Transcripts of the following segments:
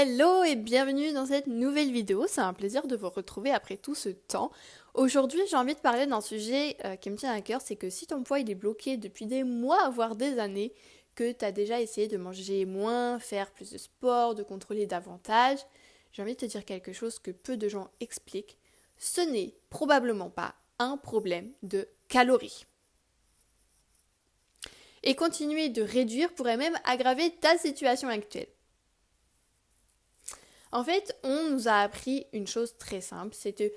Hello et bienvenue dans cette nouvelle vidéo, c'est un plaisir de vous retrouver après tout ce temps. Aujourd'hui j'ai envie de parler d'un sujet qui me tient à cœur, c'est que si ton poids il est bloqué depuis des mois voire des années, que tu as déjà essayé de manger moins, faire plus de sport, de contrôler davantage, j'ai envie de te dire quelque chose que peu de gens expliquent, ce n'est probablement pas un problème de calories. Et continuer de réduire pourrait même aggraver ta situation actuelle. En fait, on nous a appris une chose très simple, c'est que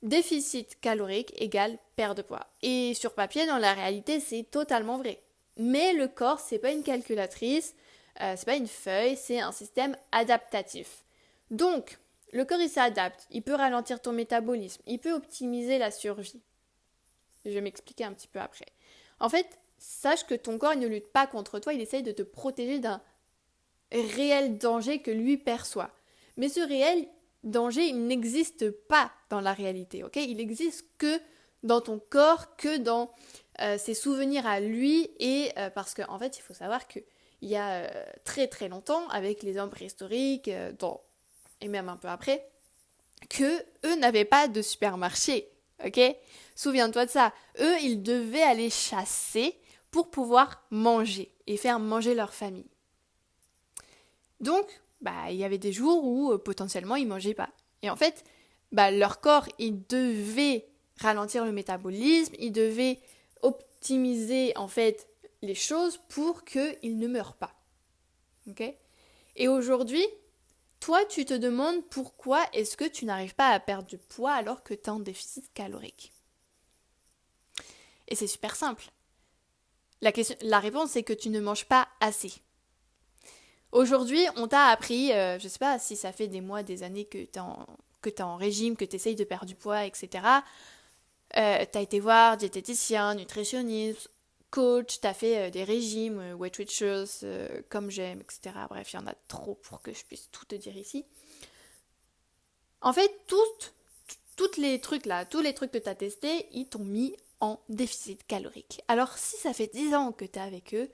déficit calorique égale perte de poids. Et sur papier, dans la réalité, c'est totalement vrai. Mais le corps, c'est pas une calculatrice, c'est pas une feuille, c'est un système adaptatif. Donc, le corps, il s'adapte, il peut ralentir ton métabolisme, il peut optimiser la survie. Je vais m'expliquer un petit peu après. En fait, sache que ton corps, il ne lutte pas contre toi, il essaye de te protéger d'un réel danger que lui perçoit. Mais ce réel danger, il n'existe pas dans la réalité, ok? Il n'existe que dans ton corps, que dans ses souvenirs à lui, et parce qu'en fait, il faut savoir qu'il y a très très longtemps, avec les hommes préhistoriques, et même un peu après, que eux n'avaient pas de supermarché, ok? Souviens-toi de ça. Eux, ils devaient aller chasser pour pouvoir manger et faire manger leur famille. Donc, il y avait des jours où potentiellement ils mangeaient pas. Et en fait, leur corps, il devait ralentir le métabolisme, il devait optimiser en fait les choses pour qu'ils ne meurent pas. Ok ? Et aujourd'hui, toi, tu te demandes pourquoi est-ce que tu n'arrives pas à perdre du poids alors que tu es en déficit calorique. Et c'est super simple. La réponse, c'est que tu ne manges pas assez. Aujourd'hui, on t'a appris, je sais pas si ça fait des mois, des années que t'es en régime, que t'essayes de perdre du poids, etc. T'as été voir diététicien, nutritionniste, coach, t'as fait des régimes, Weight Watchers, comme j'aime, etc. Bref, il y en a trop pour que je puisse tout te dire ici. En fait, tous les trucs que t'as testés, ils t'ont mis en déficit calorique. Alors, si ça fait 10 ans que t'es avec eux,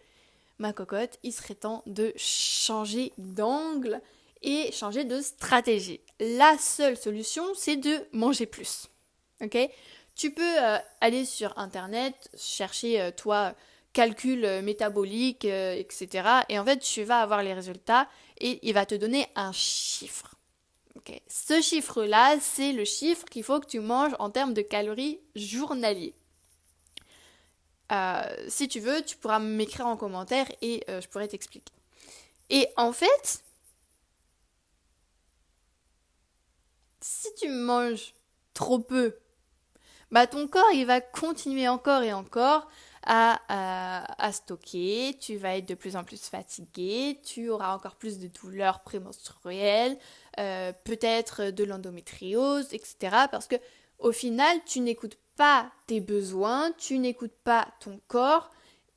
ma cocotte, il serait temps de changer d'angle et changer de stratégie. La seule solution, c'est de manger plus. Ok ? Tu peux aller sur internet, chercher calcul métabolique, etc. Et en fait, tu vas avoir les résultats et il va te donner un chiffre. Okay. Ce chiffre-là, c'est le chiffre qu'il faut que tu manges en termes de calories journaliers. Si tu veux, tu pourras m'écrire en commentaire et je pourrais t'expliquer. Et en fait, si tu manges trop peu, ton corps il va continuer encore et encore à stocker, tu vas être de plus en plus fatigué, tu auras encore plus de douleurs prémenstruelles, peut-être de l'endométriose, etc. Parce que au final, tu n'écoutes pas tes besoins, tu n'écoutes pas ton corps,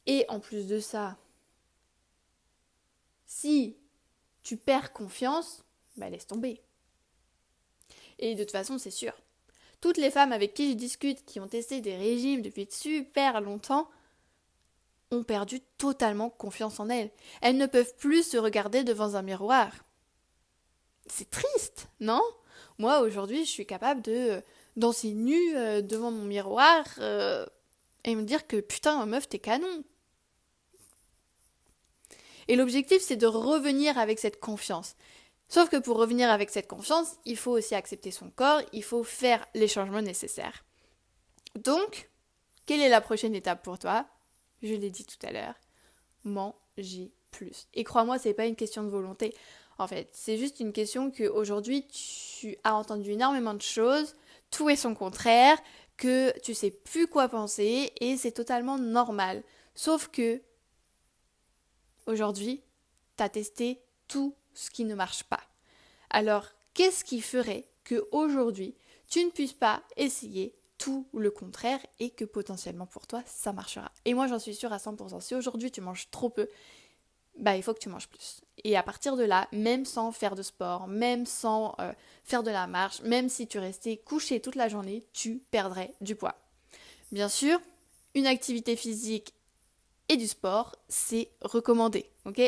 et en plus de ça, si tu perds confiance, laisse tomber. Et de toute façon, c'est sûr. Toutes les femmes avec qui je discute, qui ont testé des régimes depuis super longtemps, ont perdu totalement confiance en elles. Elles ne peuvent plus se regarder devant un miroir. C'est triste, non ? Moi, aujourd'hui, je suis capable de danser nue devant mon miroir et me dire que putain, meuf, t'es canon. Et l'objectif, c'est de revenir avec cette confiance. Sauf que pour revenir avec cette confiance, il faut aussi accepter son corps, il faut faire les changements nécessaires. Donc, quelle est la prochaine étape pour toi ? Je l'ai dit tout à l'heure, manger plus. Et crois-moi, c'est pas une question de volonté. En fait, c'est juste une question qu'aujourd'hui, tu as entendu énormément de choses, tout est son contraire, que tu sais plus quoi penser, et c'est totalement normal. Sauf que, aujourd'hui, tu as testé tout ce qui ne marche pas. Alors, qu'est-ce qui ferait qu'aujourd'hui, tu ne puisses pas essayer tout le contraire et que potentiellement pour toi, ça marchera. Et moi, j'en suis sûre à 100%. Si aujourd'hui, tu manges trop peu, il faut que tu manges plus. Et à partir de là, même sans faire de sport, même sans faire de la marche, même si tu restais couché toute la journée, tu perdrais du poids. Bien sûr, une activité physique et du sport, c'est recommandé, ok ?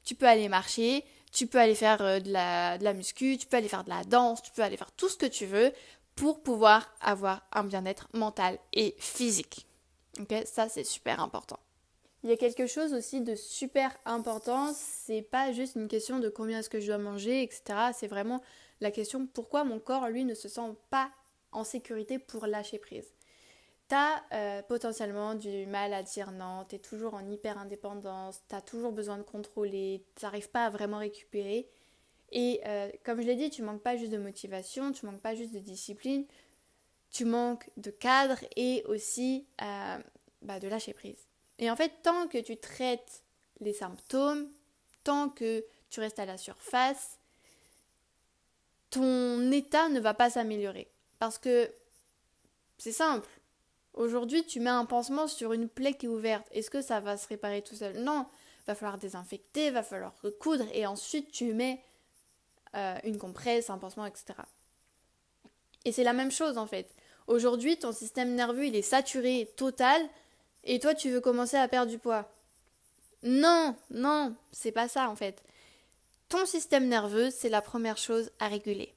Tu peux aller marcher, tu peux aller faire de la muscu, tu peux aller faire de la danse, tu peux aller faire tout ce que tu veux pour pouvoir avoir un bien-être mental et physique. Ok, ça c'est super important. Il y a quelque chose aussi de super important, c'est pas juste une question de combien est-ce que je dois manger, etc. C'est vraiment la question pourquoi mon corps, lui, ne se sent pas en sécurité pour lâcher prise. T'as potentiellement du mal à dire non, t'es toujours en hyper indépendance, t'as toujours besoin de contrôler, t'arrives pas à vraiment récupérer. Et comme je l'ai dit, tu manques pas juste de motivation, tu manques pas juste de discipline, tu manques de cadre et aussi de lâcher prise. Et en fait, tant que tu traites les symptômes, tant que tu restes à la surface, ton état ne va pas s'améliorer. Parce que c'est simple. Aujourd'hui, tu mets un pansement sur une plaie qui est ouverte. Est-ce que ça va se réparer tout seul? Non. Va falloir désinfecter, va falloir recoudre et ensuite tu mets une compresse, un pansement, etc. Et c'est la même chose en fait. Aujourd'hui, ton système nerveux, il est saturé total et toi, tu veux commencer à perdre du poids. Non, non, c'est pas ça en fait. Ton système nerveux, c'est la première chose à réguler.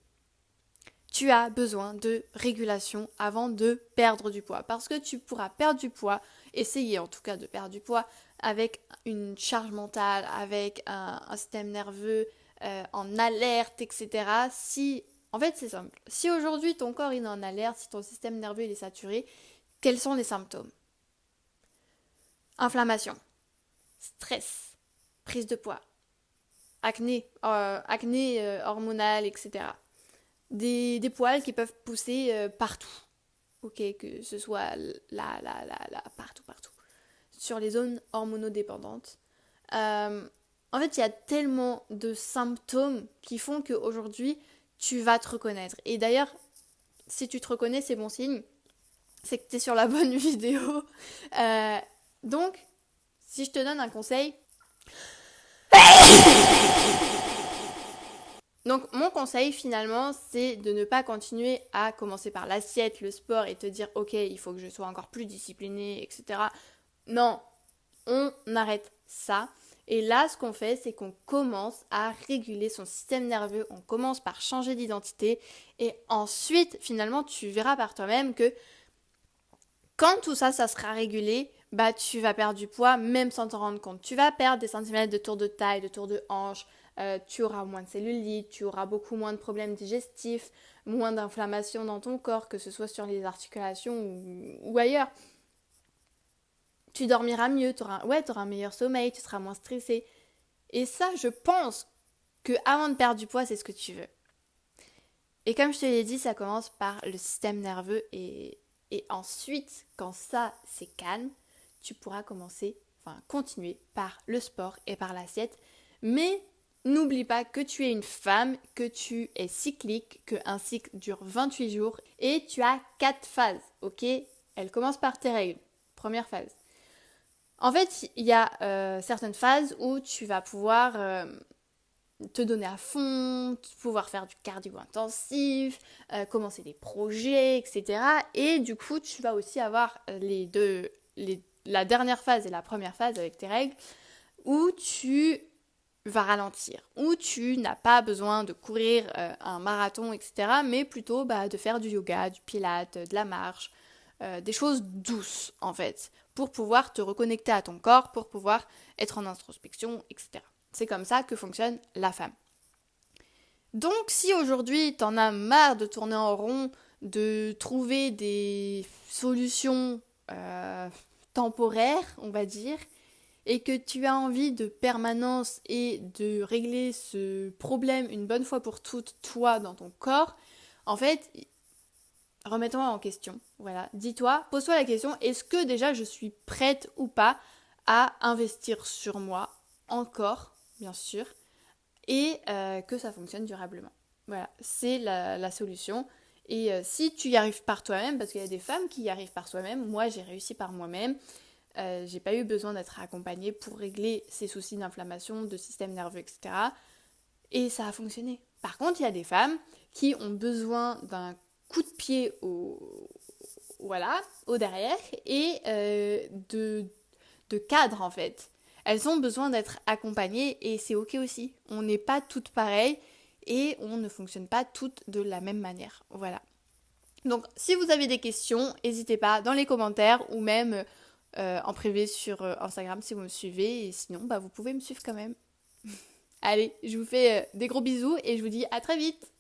Tu as besoin de régulation avant de perdre du poids. Parce que tu pourras perdre du poids, essayer en tout cas de perdre du poids, avec une charge mentale, avec un système nerveux en alerte, etc. En fait, c'est simple. Si aujourd'hui ton corps est en alerte, si ton système nerveux il est saturé, quels sont les symptômes? Inflammation, stress, prise de poids, acné hormonal, etc. Des poils qui peuvent pousser partout. Ok, que ce soit là, partout. Sur les zones hormonodépendantes. En fait, il y a tellement de symptômes qui font qu'aujourd'hui, tu vas te reconnaître. Et d'ailleurs, si tu te reconnais, c'est bon signe. C'est que tu es sur la bonne vidéo. Donc, si je te donne un conseil... Donc mon conseil finalement c'est de ne pas continuer à commencer par l'assiette, le sport et te dire ok il faut que je sois encore plus disciplinée, etc. Non, on arrête ça. Et là ce qu'on fait c'est qu'on commence à réguler son système nerveux, on commence par changer d'identité et ensuite finalement tu verras par toi-même que quand tout ça sera régulé, tu vas perdre du poids même sans t'en rendre compte. Tu vas perdre des centimètres de tour de taille, de tour de hanche, tu auras moins de cellulite, tu auras beaucoup moins de problèmes digestifs, moins d'inflammation dans ton corps, que ce soit sur les articulations ou ailleurs. Tu dormiras mieux, tu auras un meilleur sommeil, tu seras moins stressé. Et ça, je pense que avant de perdre du poids, c'est ce que tu veux. Et comme je te l'ai dit, ça commence par le système nerveux et ensuite, quand ça c'est calme, tu pourras continuer par le sport et par l'assiette. Mais n'oublie pas que tu es une femme, que tu es cyclique, qu'un cycle dure 28 jours et tu as 4 phases, ok? Elle commence par tes règles, première phase. En fait, il y a certaines phases où tu vas pouvoir te donner à fond, pouvoir faire du cardio intensif, commencer des projets, etc. Et du coup, tu vas aussi avoir la dernière phase et la première phase avec tes règles où tu vas ralentir, où tu n'as pas besoin de courir un marathon, etc. Mais plutôt de faire du yoga, du pilate, de la marche, des choses douces en fait, pour pouvoir te reconnecter à ton corps, pour pouvoir être en introspection, etc. C'est comme ça que fonctionne la femme. Donc si aujourd'hui t'en as marre de tourner en rond, de trouver des solutions temporaires, on va dire, et que tu as envie de permanence et de régler ce problème une bonne fois pour toutes, toi, dans ton corps, en fait, remets-toi en question. Voilà, dis-toi, pose-toi la question, est-ce que déjà je suis prête ou pas à investir sur moi, encore, bien sûr, et que ça fonctionne durablement. Voilà, c'est la solution. Et si tu y arrives par toi-même, parce qu'il y a des femmes qui y arrivent par soi-même, moi j'ai réussi par moi-même, j'ai pas eu besoin d'être accompagnée pour régler ces soucis d'inflammation, de système nerveux, etc. Et ça a fonctionné. Par contre, il y a des femmes qui ont besoin d'un coup de pied au derrière et de cadre en fait. elles ont besoin d'être accompagnées et c'est ok aussi. On n'est pas toutes pareilles et on ne fonctionne pas toutes de la même manière. Voilà. Donc si vous avez des questions, n'hésitez pas dans les commentaires ou même en privé sur Instagram si vous me suivez. Et sinon, vous pouvez me suivre quand même. Allez, je vous fais des gros bisous et je vous dis à très vite.